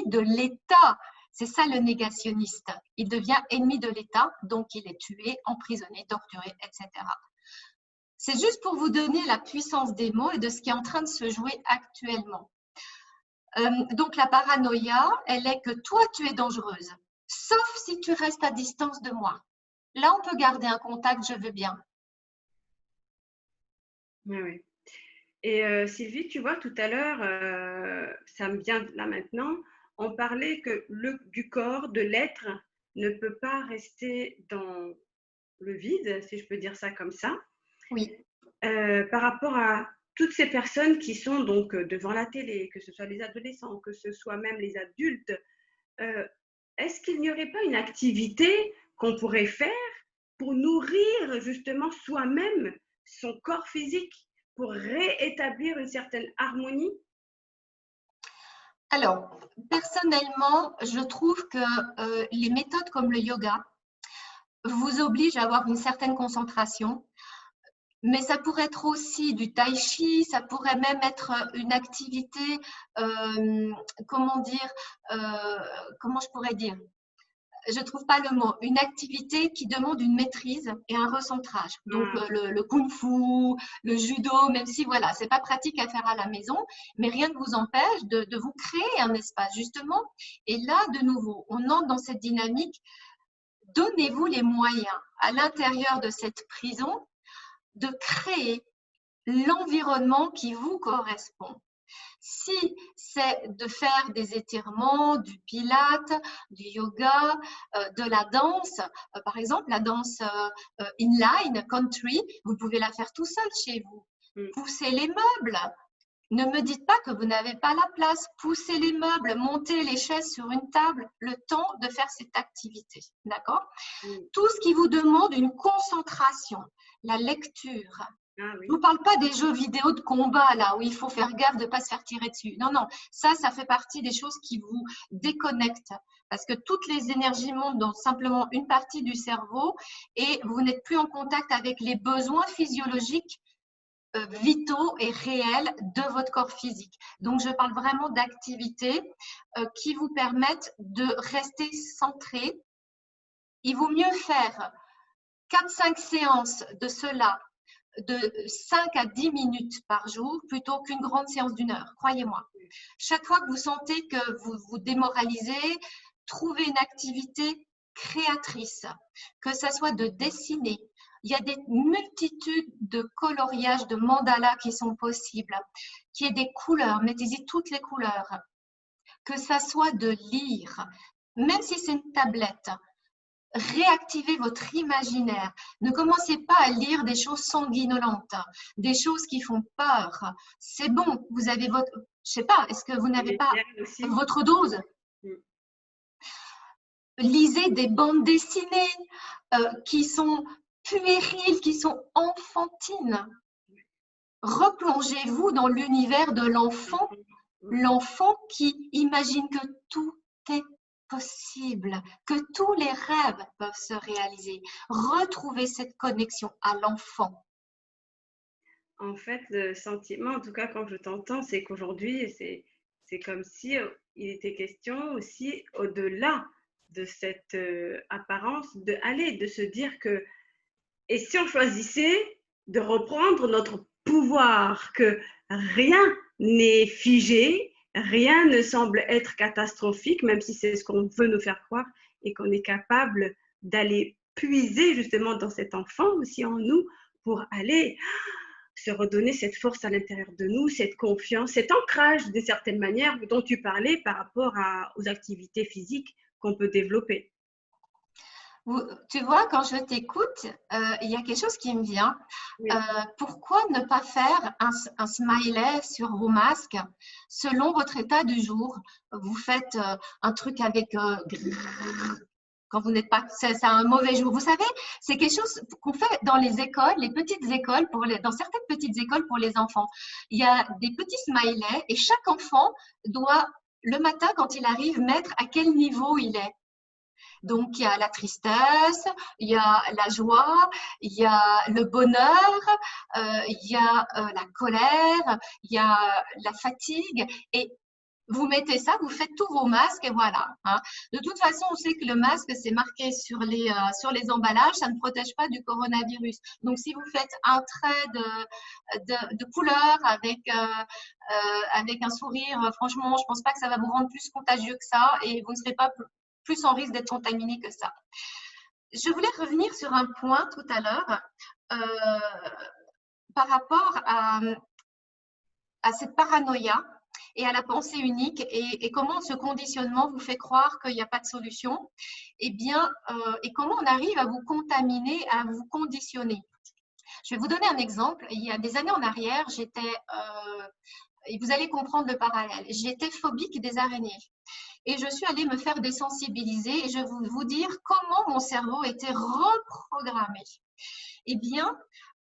de l'État. C'est ça le négationniste. Il devient ennemi de l'État, donc il est tué, emprisonné, torturé, etc. C'est juste pour vous donner la puissance des mots et de ce qui est en train de se jouer actuellement. Donc la paranoïa, elle est que toi, tu es dangereuse, sauf si tu restes à distance de moi. Là, on peut garder un contact, je veux bien. Oui, oui. Et Sylvie, tu vois, tout à l'heure, ça me vient là maintenant, on parlait que du corps, de l'être, ne peut pas rester dans le vide, si je peux dire ça comme ça. Oui. Par rapport à toutes ces personnes qui sont donc devant la télé, que ce soit les adolescents, que ce soit même les adultes, est-ce qu'il n'y aurait pas une activité qu'on pourrait faire pour nourrir justement soi-même son corps physique, pour réétablir une certaine harmonie? Alors, personnellement, je trouve que les méthodes comme le yoga vous obligent à avoir une certaine concentration. Mais ça pourrait être aussi du tai chi, ça pourrait même être une activité, comment dire, comment je pourrais dire? Je ne trouve pas le mot, une activité qui demande une maîtrise et un recentrage. Donc, le kung-fu, le judo, même si, voilà, c'est pas pratique à faire à la maison, mais rien ne vous empêche de vous créer un espace, justement. Et là, de nouveau, on entre dans cette dynamique. Donnez-vous les moyens, à l'intérieur de cette prison, de créer l'environnement qui vous correspond. Si c'est de faire des étirements, du pilate, du yoga, de la danse, par exemple la danse inline, country, vous pouvez la faire tout seul chez vous. Poussez les meubles. Ne me dites pas que vous n'avez pas la place. Poussez les meubles, montez les chaises sur une table, le temps de faire cette activité. D'accord? Tout ce qui vous demande une concentration, la lecture. Je ne vous parle pas des jeux vidéo de combat, là, où il faut faire gaffe de ne pas se faire tirer dessus. Non, non, ça fait partie des choses qui vous déconnectent. Parce que toutes les énergies montent dans simplement une partie du cerveau et vous n'êtes plus en contact avec les besoins physiologiques vitaux et réels de votre corps physique. Donc, je parle vraiment d'activités qui vous permettent de rester centré. Il vaut mieux faire 4-5 séances de cela de 5 à 10 minutes par jour plutôt qu'une grande séance d'1 heure, croyez-moi. Chaque fois que vous sentez que vous vous démoralisez, trouvez une activité créatrice, que ça soit de dessiner. Il y a des multitudes de coloriages, de mandalas qui sont possibles, qu'il y ait des couleurs, mettez-y toutes les couleurs, que ça soit de lire, même si c'est une tablette. Réactivez votre imaginaire. Ne commencez pas à lire des choses sanguinolentes, des choses qui font peur. C'est bon, vous avez votre… Je sais pas, est-ce que vous n'avez pas votre dose? Lisez des bandes dessinées qui sont puériles, qui sont enfantines. Replongez-vous dans l'univers de l'enfant, l'enfant qui imagine que tout est possible, que tous les rêves peuvent se réaliser. Retrouvez cette connexion à l'enfant. En fait, le sentiment, en tout cas quand je t'entends, c'est qu'aujourd'hui, c'est comme si il était question aussi au-delà de cette apparence, de se dire que, et si on choisissait de reprendre notre pouvoir, que rien n'est figé, rien ne semble être catastrophique, même si c'est ce qu'on veut nous faire croire, et qu'on est capable d'aller puiser justement dans cet enfant aussi en nous pour aller se redonner cette force à l'intérieur de nous, cette confiance, cet ancrage de certaines manières dont tu parlais par rapport aux activités physiques qu'on peut développer. Tu vois, quand je t'écoute, il y a quelque chose qui me vient. Oui. Pourquoi ne pas faire un smiley sur vos masques selon votre état du jour? Vous faites un truc avec… quand vous n'êtes pas… C'est un mauvais jour. Vous savez, c'est quelque chose qu'on fait dans les écoles, les petites écoles, dans certaines petites écoles pour les enfants. Il y a des petits smileys et chaque enfant doit, le matin, quand il arrive, mettre à quel niveau il est. Donc, il y a la tristesse, il y a la joie, il y a le bonheur, il y a la colère, il y a la fatigue. Et vous mettez ça, vous faites tous vos masques et voilà. Hein. De toute façon, on sait que le masque, c'est marqué sur les emballages, ça ne protège pas du coronavirus. Donc, si vous faites un trait de couleur avec un sourire, franchement, je ne pense pas que ça va vous rendre plus contagieux que ça et vous ne serez pas plus en risque d'être contaminé que ça. Je voulais revenir sur un point tout à l'heure par rapport à cette paranoïa et à la pensée unique et comment ce conditionnement vous fait croire qu'il n'y a pas de solution. Eh bien, et comment on arrive à vous contaminer, à vous conditionner. Je vais vous donner un exemple. Il y a des années en arrière, et vous allez comprendre le parallèle, j'étais phobique des araignées. Et je suis allée me faire désensibiliser et je vais vous dire comment mon cerveau était reprogrammé. Eh bien,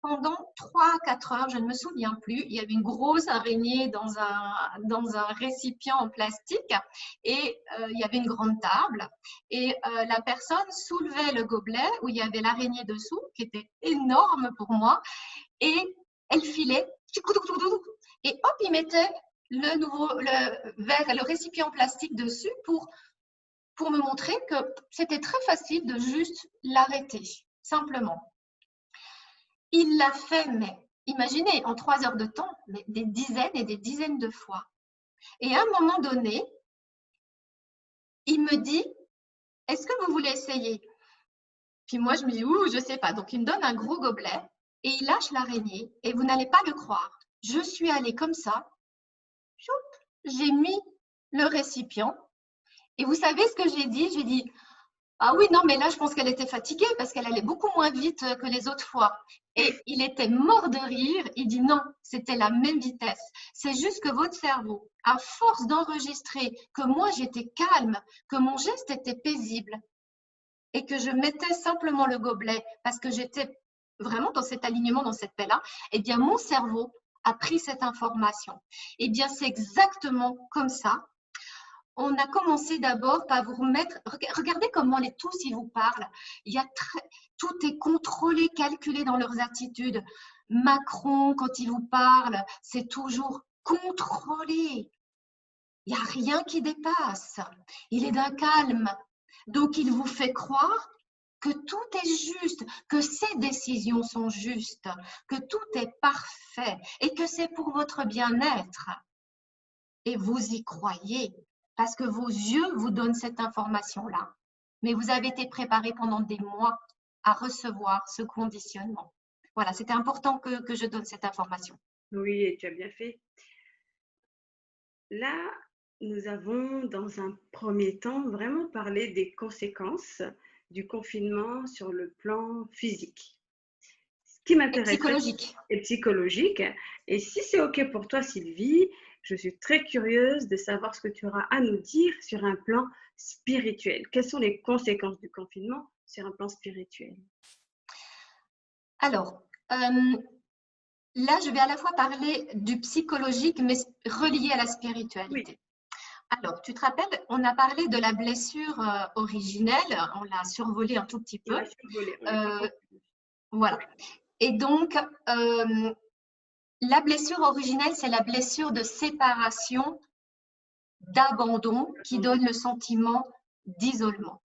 pendant 3 à 4 heures, je ne me souviens plus, il y avait une grosse araignée dans un récipient en plastique et il y avait une grande table et la personne soulevait le gobelet où il y avait l'araignée dessous qui était énorme pour moi et elle filait et hop, il mettait le récipient en plastique dessus pour me montrer que c'était très facile de juste l'arrêter, simplement. Il l'a fait, mais imaginez, en 3 heures de temps, mais des dizaines et des dizaines de fois. Et à un moment donné, il me dit, est-ce que vous voulez essayer? Puis moi, je me dis, ouh, je ne sais pas. Donc, il me donne un gros gobelet et il lâche l'araignée. Et vous n'allez pas le croire. Je suis allée comme ça, j'ai mis le récipient. Et vous savez ce que j'ai dit? J'ai dit, ah oui, non, mais là, je pense qu'elle était fatiguée parce qu'elle allait beaucoup moins vite que les autres fois. Et il était mort de rire. Il dit non, c'était la même vitesse. C'est juste que votre cerveau, à force d'enregistrer que moi, j'étais calme, que mon geste était paisible et que je mettais simplement le gobelet parce que j'étais vraiment dans cet alignement, dans cette paix-là, eh bien, mon cerveau a pris cette information. Eh bien, c'est exactement comme ça. On a commencé d'abord par vous remettre, regardez comment les tous ils vous parlent. Tout est contrôlé, calculé dans leurs attitudes. Macron, quand il vous parle, c'est toujours contrôlé. Il n'y a rien qui dépasse. Il est d'un calme. Donc, il vous fait croire que tout est juste, que ses décisions sont justes, que tout est parfait et que c'est pour votre bien-être. Et vous y croyez. Parce que vos yeux vous donnent cette information-là. Mais vous avez été préparé pendant des mois à recevoir ce conditionnement. Voilà, c'était important que je donne cette information. Oui, et tu as bien fait. Là, nous avons, dans un premier temps, vraiment parlé des conséquences du confinement sur le plan physique. Ce qui m'intéresse. Psychologique. Et psychologique. Et si c'est OK pour toi, Sylvie, je suis très curieuse de savoir ce que tu auras à nous dire sur un plan spirituel. Quelles sont les conséquences du confinement sur un plan spirituel? Alors, là, je vais à la fois parler du psychologique, mais relié à la spiritualité. Oui. Alors, tu te rappelles, on a parlé de la blessure originelle, on l'a survolée un tout petit peu. Voilà. Et donc, la blessure originelle, c'est la blessure de séparation, d'abandon, qui donne le sentiment d'isolement.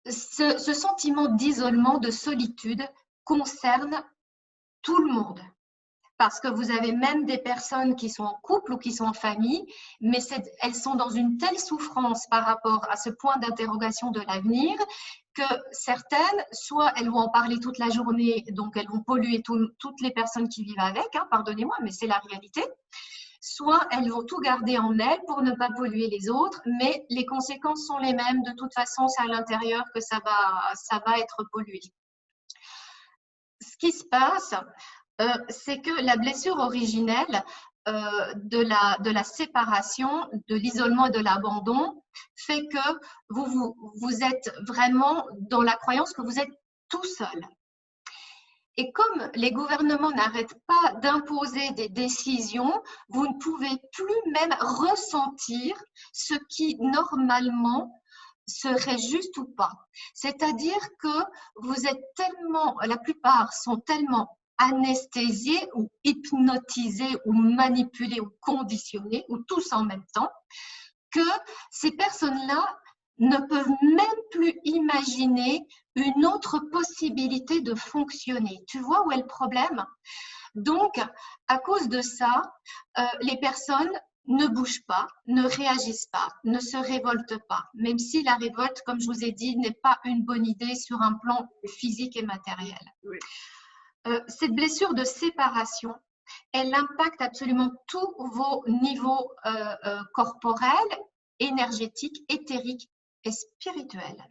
Ce sentiment d'isolement, de solitude, concerne tout le monde. Parce que vous avez même des personnes qui sont en couple ou qui sont en famille, mais elles sont dans une telle souffrance par rapport à ce point d'interrogation de l'avenir que certaines, soit elles vont en parler toute la journée, donc elles vont polluer toutes les personnes qui vivent avec, hein, pardonnez-moi, mais c'est la réalité, soit elles vont tout garder en elles pour ne pas polluer les autres, mais les conséquences sont les mêmes. De toute façon, c'est à l'intérieur que ça va être pollué. Ce qui se passe, c'est que la blessure originelle de la séparation, de l'isolement et de l'abandon fait que vous êtes vraiment dans la croyance que vous êtes tout seul. Et comme les gouvernements n'arrêtent pas d'imposer des décisions, vous ne pouvez plus même ressentir ce qui normalement serait juste ou pas. C'est-à-dire que vous êtes tellement, la plupart sont tellement anesthésiés ou hypnotisés ou manipulés ou conditionnés ou tous en même temps que ces personnes-là ne peuvent même plus imaginer une autre possibilité de fonctionner. Tu vois où est le problème? Donc, à cause de ça, les personnes ne bougent pas, ne réagissent pas, ne se révoltent pas, même si la révolte, comme je vous ai dit, n'est pas une bonne idée sur un plan physique et matériel. Oui. Cette blessure de séparation, elle impacte absolument tous vos niveaux corporels, énergétiques, éthériques et spirituels.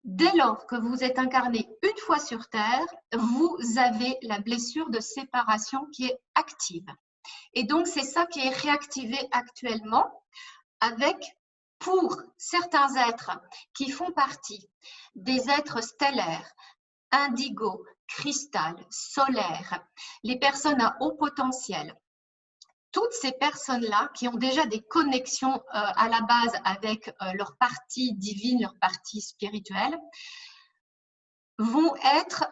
Dès lors que vous êtes incarné une fois sur Terre, vous avez la blessure de séparation qui est active. Et donc, c'est ça qui est réactivé actuellement avec, pour certains êtres qui font partie des êtres stellaires, indigo, cristal, solaire, les personnes à haut potentiel, toutes ces personnes-là qui ont déjà des connexions à la base avec leur partie divine, leur partie spirituelle, vont être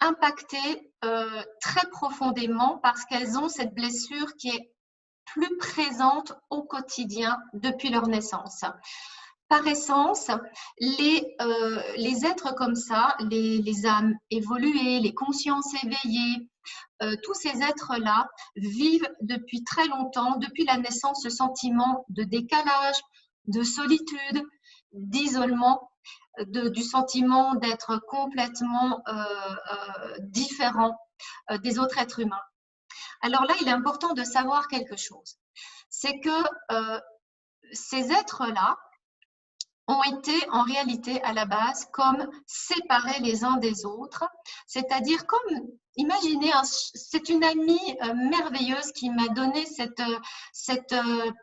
impactées très profondément parce qu'elles ont cette blessure qui est plus présente au quotidien depuis leur naissance. Par essence, les êtres comme ça, les âmes évoluées, les consciences éveillées, tous ces êtres-là vivent depuis très longtemps, depuis la naissance, ce sentiment de décalage, de solitude, d'isolement, du sentiment d'être complètement différent des autres êtres humains. Alors là, il est important de savoir quelque chose. C'est que ces êtres-là ont été en réalité à la base comme séparés les uns des autres, c'est-à-dire comme, imaginez, c'est une amie merveilleuse qui m'a donné cette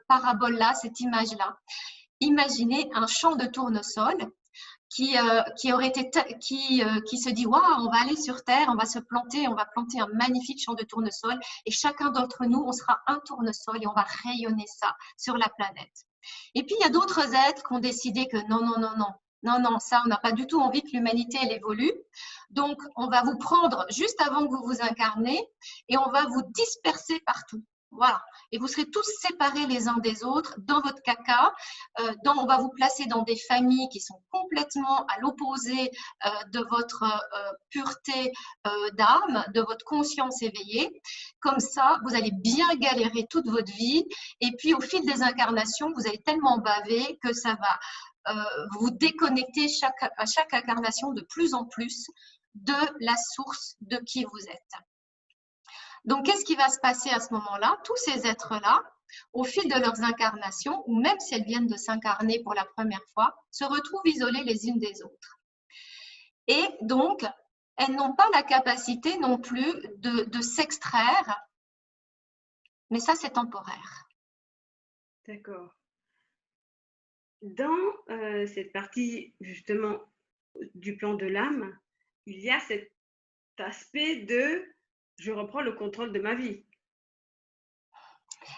parabole-là, cette image-là. Imaginez un champ de tournesol qui se dit waouh, on va aller sur Terre, on va se planter, on va planter un magnifique champ de tournesol et chacun d'entre nous, on sera un tournesol et on va rayonner ça sur la planète. Et puis il y a d'autres êtres qui ont décidé que non, ça, on n'a pas du tout envie que l'humanité elle évolue. Donc on va vous prendre juste avant que vous vous incarnez et on va vous disperser partout. Voilà. Et vous serez tous séparés les uns des autres dans votre caca. On va vous placer dans des familles qui sont complètement à l'opposé de votre pureté d'âme, de votre conscience éveillée. Comme ça, vous allez bien galérer toute votre vie. Et puis, au fil des incarnations, vous allez tellement baver que ça va vous déconnecter à chaque incarnation de plus en plus de la source de qui vous êtes. Donc, qu'est-ce qui va se passer à ce moment-là? Tous ces êtres-là, au fil de leurs incarnations, ou même si elles viennent de s'incarner pour la première fois, se retrouvent isolées les unes des autres. Et donc, elles n'ont pas la capacité non plus de s'extraire, mais ça, c'est temporaire. D'accord. Dans cette partie, justement, du plan de l'âme, il y a cet aspect de « je reprends le contrôle de ma vie ».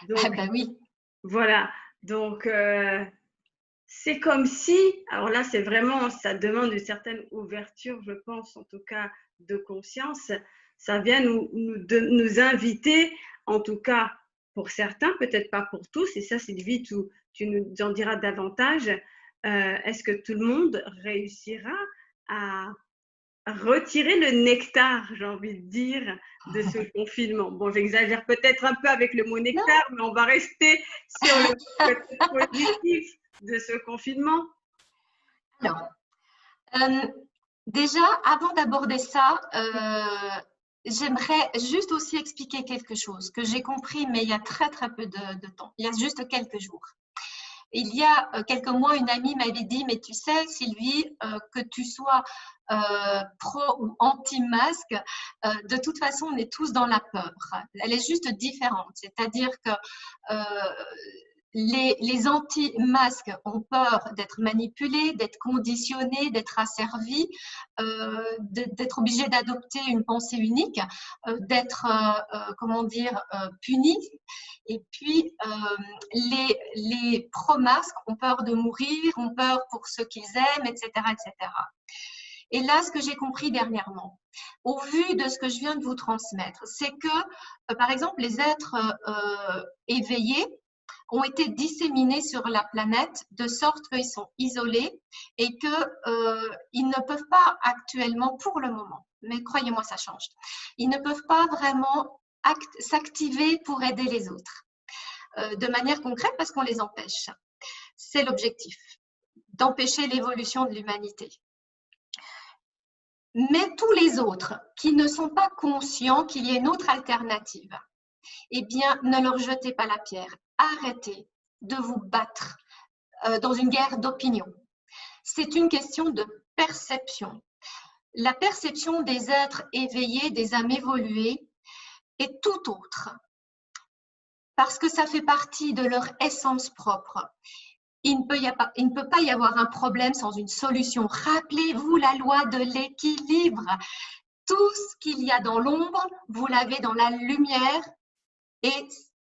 Donc, ah ben oui. Voilà. Donc, c'est comme si, alors là, c'est vraiment, ça demande une certaine ouverture, je pense, en tout cas, de conscience. Ça vient nous inviter, en tout cas, pour certains, peut-être pas pour tous, et ça, Sylvie, tu nous en diras davantage. Est-ce que tout le monde réussira à retirer le nectar, j'ai envie de dire, de ce confinement? Bon, j'exagère peut-être un peu avec le mot nectar, mais on va rester sur le côté positif de ce confinement. Alors, déjà, avant d'aborder ça, j'aimerais juste aussi expliquer quelque chose que j'ai compris, mais il y a très très peu de temps, il y a juste quelques jours. Il y a quelques mois, une amie m'avait dit, mais tu sais, Sylvie, que tu sois pro ou anti-masque, de toute façon, on est tous dans la peur. Elle est juste différente, c'est-à-dire que les anti-masques ont peur d'être manipulés, d'être conditionnés, d'être asservis, d'être obligés d'adopter une pensée unique, d'être, punis. Et puis, les pro-masques ont peur de mourir, ont peur pour ceux qu'ils aiment, etc., etc. Et là, ce que j'ai compris dernièrement, au vu de ce que je viens de vous transmettre, c'est que, par exemple, les êtres éveillés ont été disséminés sur la planète de sorte qu'ils sont isolés et qu'ils ne peuvent pas actuellement, pour le moment, mais croyez-moi, ça change, ils ne peuvent pas vraiment s'activer pour aider les autres de manière concrète parce qu'on les empêche. C'est l'objectif, d'empêcher l'évolution de l'humanité. Mais tous les autres qui ne sont pas conscients qu'il y a une autre alternative, eh bien, ne leur jetez pas la pierre. Arrêtez de vous battre dans une guerre d'opinion. C'est une question de perception. La perception des êtres éveillés, des âmes évoluées, est tout autre. Parce que ça fait partie de leur essence propre. il ne peut pas y avoir un problème sans une solution. Rappelez-vous la loi de l'équilibre. Tout ce qu'il y a dans l'ombre, vous l'avez dans la lumière. Et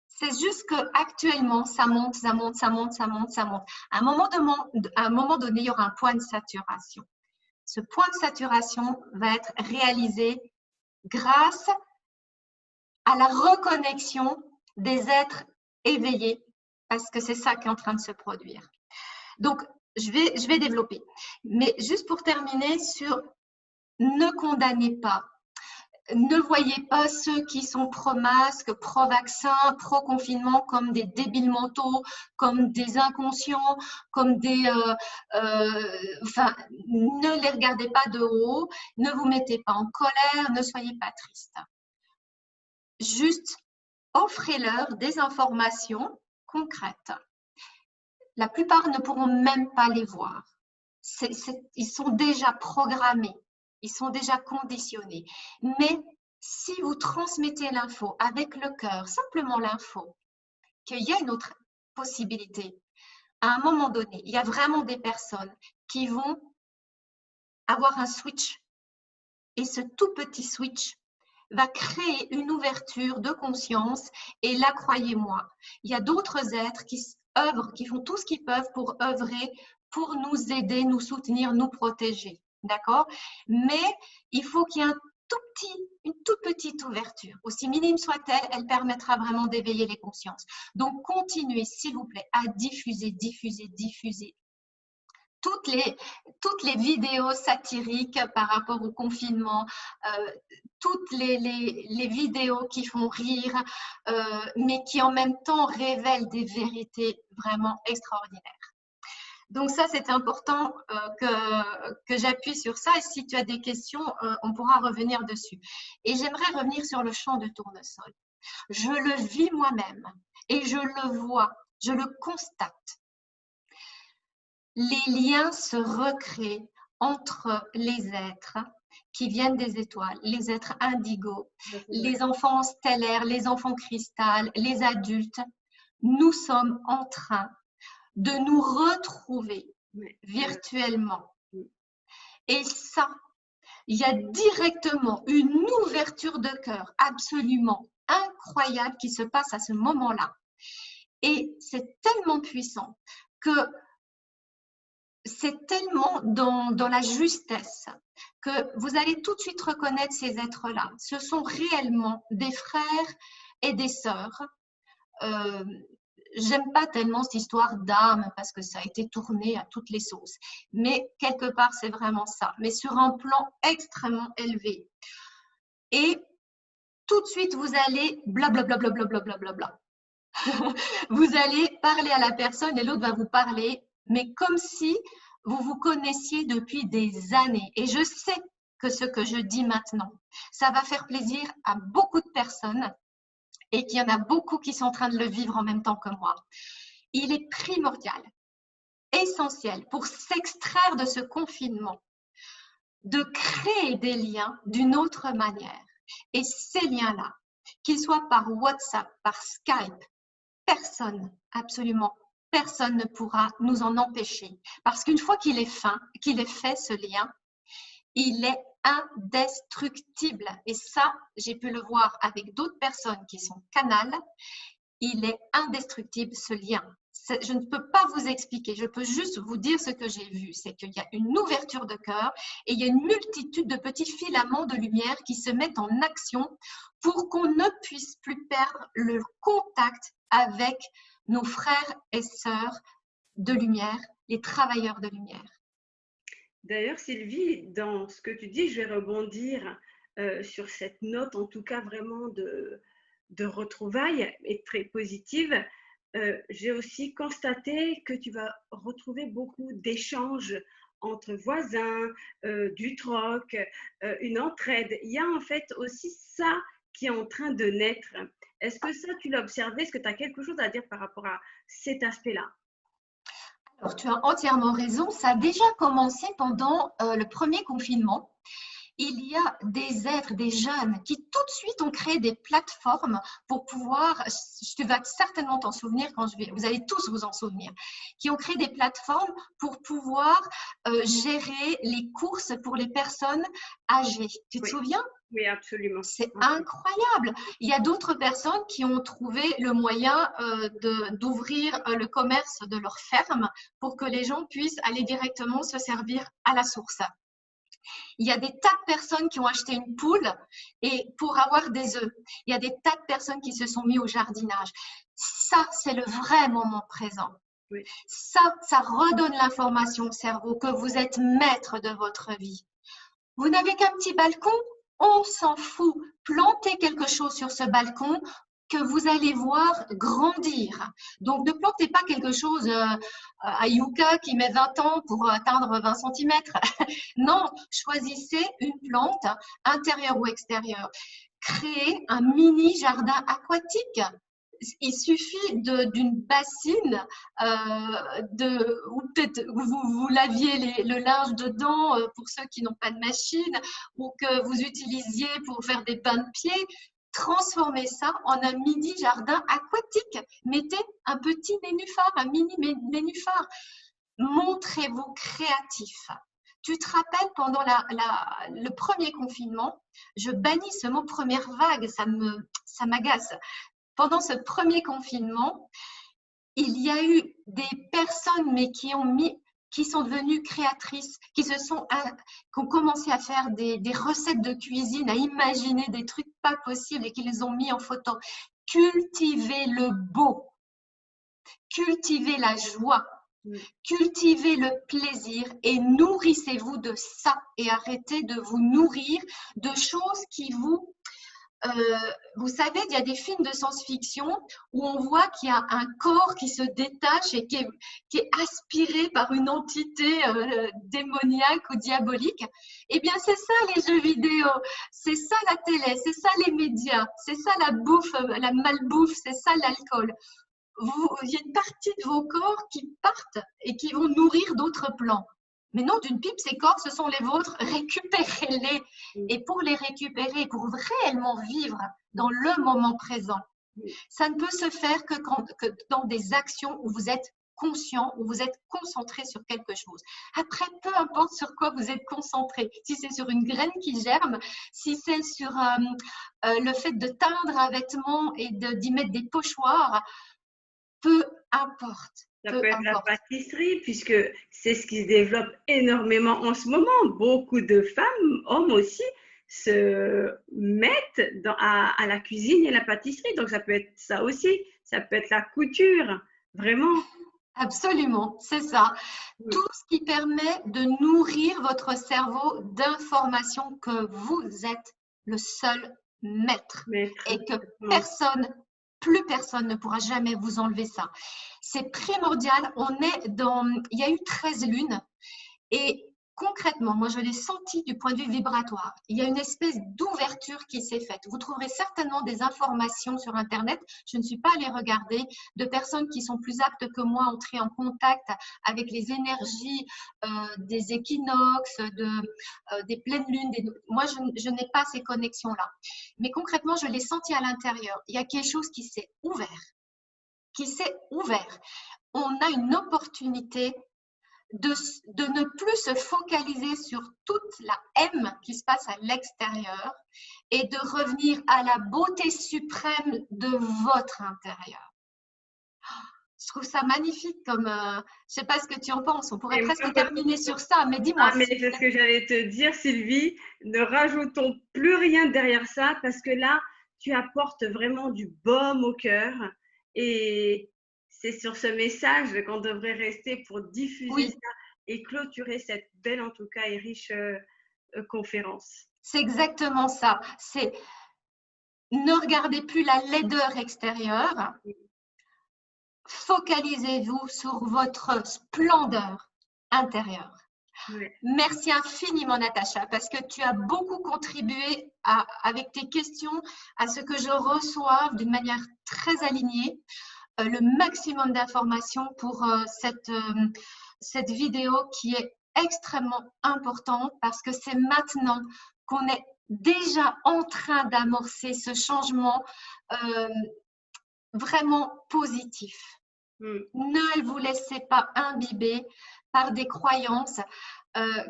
c'est juste qu'actuellement, ça monte, ça monte, ça monte, ça monte, ça monte. À un moment donné, il y aura un point de saturation. Ce point de saturation va être réalisé grâce à la reconnexion des êtres éveillés, parce que c'est ça qui est en train de se produire. Donc, je vais développer. Mais juste pour terminer sur ne condamnez pas. Ne voyez pas ceux qui sont pro-masque, pro-vaccin, pro-confinement comme des débiles mentaux, comme des inconscients, comme des… enfin, ne les regardez pas de haut, ne vous mettez pas en colère, ne soyez pas triste. Juste, offrez-leur des informations concrètes. La plupart ne pourront même pas les voir. Ils sont déjà programmés, ils sont déjà conditionnés. Mais si vous transmettez l'info avec le cœur, simplement l'info, qu'il y a une autre possibilité, à un moment donné, il y a vraiment des personnes qui vont avoir un switch. Et ce tout petit switch va créer une ouverture de conscience. Et là, croyez-moi, il y a d'autres êtres qui œuvrent, qui font tout ce qu'ils peuvent pour œuvrer, pour nous aider, nous soutenir, nous protéger. D'accord? Mais il faut qu'il y ait une toute petite ouverture. Aussi minime soit-elle, elle permettra vraiment d'éveiller les consciences. Donc, continuez, s'il vous plaît, à diffuser, diffuser, diffuser. Toutes les vidéos satiriques par rapport au confinement, toutes les vidéos qui font rire, mais qui en même temps révèlent des vérités vraiment extraordinaires. Donc ça, c'est important que j'appuie sur ça. Et si tu as des questions, on pourra revenir dessus. Et j'aimerais revenir sur le champ de tournesol. Je le vis moi-même et je le vois, je le constate. Les liens se recréent entre les êtres qui viennent des étoiles, les êtres indigos, les enfants stellaires, les enfants cristal, les adultes. Nous sommes en train de nous retrouver virtuellement. Et ça, il y a directement une ouverture de cœur absolument incroyable qui se passe à ce moment-là. Et c'est tellement puissant que c'est tellement dans la justesse que vous allez tout de suite reconnaître ces êtres-là. Ce sont réellement des frères et des sœurs. J'aime pas tellement cette histoire d'âme parce que ça a été tourné à toutes les sauces. Mais quelque part, c'est vraiment ça. Mais sur un plan extrêmement élevé. Et tout de suite, vous allez blablabla. Vous allez parler à la personne et l'autre va vous parler, mais comme si vous vous connaissiez depuis des années. Et je sais que ce que je dis maintenant, ça va faire plaisir à beaucoup de personnes et qu'il y en a beaucoup qui sont en train de le vivre en même temps que moi. Il est primordial, essentiel pour s'extraire de ce confinement, de créer des liens d'une autre manière. Et ces liens-là, qu'ils soient par WhatsApp, par Skype, personne, absolument personne ne pourra nous en empêcher. Parce qu'une fois qu'il est fait, ce lien, il est indestructible. Et ça, j'ai pu le voir avec d'autres personnes qui sont canales. Il est indestructible, ce lien. Je ne peux pas vous expliquer, je peux juste vous dire ce que j'ai vu. C'est qu'il y a une ouverture de cœur et il y a une multitude de petits filaments de lumière qui se mettent en action pour qu'on ne puisse plus perdre le contact avec nos frères et sœurs de lumière, les travailleurs de lumière. D'ailleurs, Sylvie, dans ce que tu dis, je vais rebondir sur cette note, en tout cas vraiment de retrouvailles et très positive. J'ai aussi constaté que tu vas retrouver beaucoup d'échanges entre voisins, du troc, une entraide. Il y a en fait aussi ça qui est en train de naître. Est-ce que ça, tu l'as observé? Est-ce que tu as quelque chose à dire par rapport à cet aspect-là? Alors, tu as entièrement raison. Ça a déjà commencé pendant le premier confinement. Il y a des êtres, des jeunes qui tout de suite ont créé des plateformes pour pouvoir, tu vas certainement t'en souvenir vous allez tous vous en souvenir, qui ont créé des plateformes pour pouvoir gérer les courses pour les personnes âgées. Tu te souviens? Oui, absolument. C'est incroyable. Il y a d'autres personnes qui ont trouvé le moyen d'ouvrir le commerce de leur ferme pour que les gens puissent aller directement se servir à la source. Il y a des tas de personnes qui ont acheté une poule et pour avoir des œufs. Il y a des tas de personnes qui se sont mis au jardinage. Ça, c'est le vrai moment présent. Oui. Ça redonne l'information au cerveau que vous êtes maître de votre vie. Vous n'avez qu'un petit balcon, on s'en fout. Plantez quelque chose sur ce balcon que vous allez voir grandir. Donc, ne plantez pas quelque chose à yucca qui met 20 ans pour atteindre 20 cm. Non, choisissez une plante, intérieure ou extérieure. Créez un mini jardin aquatique. Il suffit d'une bassine ou peut-être vous laviez le linge dedans pour ceux qui n'ont pas de machine ou que vous utilisiez pour faire des bains de pieds. Transformez ça en un mini jardin aquatique. Mettez un petit nénuphar, un mini nénuphar. Montrez-vous créatif. Tu te rappelles, pendant le premier confinement, je bannis ce mot première vague, ça m'agace. Pendant ce premier confinement, il y a eu des personnes mais qui sont devenues créatrices, qui ont commencé à faire des recettes de cuisine, à imaginer des trucs pas possibles et qui les ont mis en photo. Cultivez le beau, cultivez la joie, cultivez le plaisir et nourrissez-vous de ça et arrêtez de vous nourrir de choses qui vous savez, il y a des films de science-fiction où on voit qu'il y a un corps qui se détache et qui est aspiré par une entité démoniaque ou diabolique. Eh bien, c'est ça les jeux vidéo, c'est ça la télé, c'est ça les médias, c'est ça la bouffe, la malbouffe, c'est ça l'alcool. Il y a une partie de vos corps qui partent et qui vont nourrir d'autres plans. Mais non, d'une pipe, ces corps, ce sont les vôtres, récupérez-les. Et pour les récupérer, pour réellement vivre dans le moment présent, ça ne peut se faire que dans des actions où vous êtes conscient, où vous êtes concentré sur quelque chose. Après, peu importe sur quoi vous êtes concentré, si c'est sur une graine qui germe, si c'est sur le fait de teindre un vêtement et d'y mettre des pochoirs, peu importe. Ça peut être la pâtisserie, puisque c'est ce qui se développe énormément en ce moment. Beaucoup de femmes, hommes aussi, se mettent à la cuisine et la pâtisserie. Donc, ça peut être ça aussi. Ça peut être la couture, vraiment. Absolument, c'est ça. Oui. Tout ce qui permet de nourrir votre cerveau d'informations que vous êtes le seul maître. Et que plus personne ne pourra jamais vous enlever ça. C'est primordial. Il y a eu 13 lunes et concrètement, moi je l'ai senti du point de vue vibratoire. Il y a une espèce d'ouverture qui s'est faite. Vous trouverez certainement des informations sur Internet. Je ne suis pas allée regarder de personnes qui sont plus aptes que moi à entrer en contact avec les énergies des équinoxes, des pleines lunes. Moi, je n'ai pas ces connexions-là. Mais concrètement, je l'ai senti à l'intérieur. Il y a quelque chose qui s'est ouvert. On a une opportunité de ne plus se focaliser sur toute la haine qui se passe à l'extérieur et de revenir à la beauté suprême de votre intérieur. Je trouve ça magnifique comme, je ne sais pas ce que tu en penses, on pourrait presque terminer sur ça, mais dis-moi. Mais c'est ce que j'allais te dire, Sylvie, ne rajoutons plus rien derrière ça parce que là, tu apportes vraiment du baume au cœur et c'est sur ce message qu'on devrait rester pour diffuser ça et clôturer cette belle, en tout cas, et riche conférence. C'est exactement ça. C'est ne regardez plus la laideur extérieure. Focalisez-vous sur votre splendeur intérieure. Oui. Merci infiniment, Natacha, parce que tu as beaucoup contribué avec tes questions à ce que je reçoive d'une manière très alignée. Le maximum d'informations pour cette vidéo qui est extrêmement importante parce que c'est maintenant qu'on est déjà en train d'amorcer ce changement vraiment positif. Ne vous laissez pas imbiber par des croyances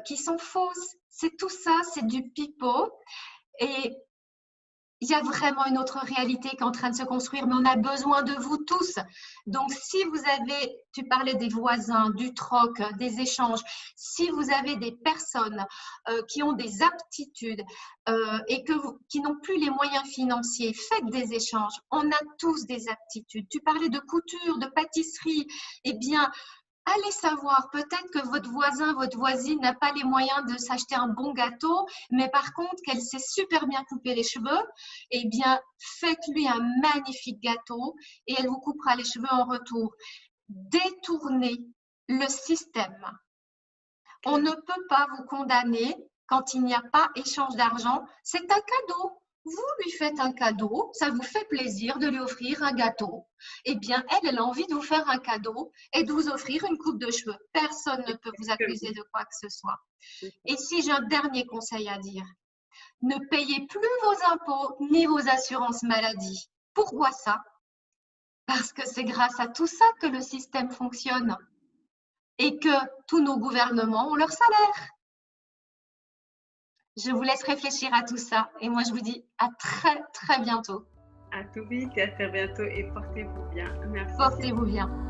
qui sont fausses. C'est tout ça, c'est du pipeau. Et il y a vraiment une autre réalité qui est en train de se construire, mais on a besoin de vous tous. Donc, si vous avez, tu parlais des voisins, du troc, des échanges, si vous avez des personnes qui ont des aptitudes et qui n'ont plus les moyens financiers, faites des échanges. On a tous des aptitudes. Tu parlais de couture, de pâtisserie. Eh bien, allez savoir, peut-être que votre voisin, votre voisine n'a pas les moyens de s'acheter un bon gâteau, mais par contre qu'elle sait super bien couper les cheveux, eh bien, faites-lui un magnifique gâteau et elle vous coupera les cheveux en retour. Détournez le système. On ne peut pas vous condamner quand il n'y a pas échange d'argent. C'est un cadeau. Vous lui faites un cadeau, ça vous fait plaisir de lui offrir un gâteau. Eh bien, elle a envie de vous faire un cadeau et de vous offrir une coupe de cheveux. Personne ne peut vous accuser de quoi que ce soit. Et si j'ai un dernier conseil à dire, ne payez plus vos impôts ni vos assurances maladie. Pourquoi ça? Parce que c'est grâce à tout ça que le système fonctionne et que tous nos gouvernements ont leur salaire. Je vous laisse réfléchir à tout ça et moi je vous dis à très très bientôt. À tout vite et à très bientôt et portez-vous bien. Merci. Portez-vous bien.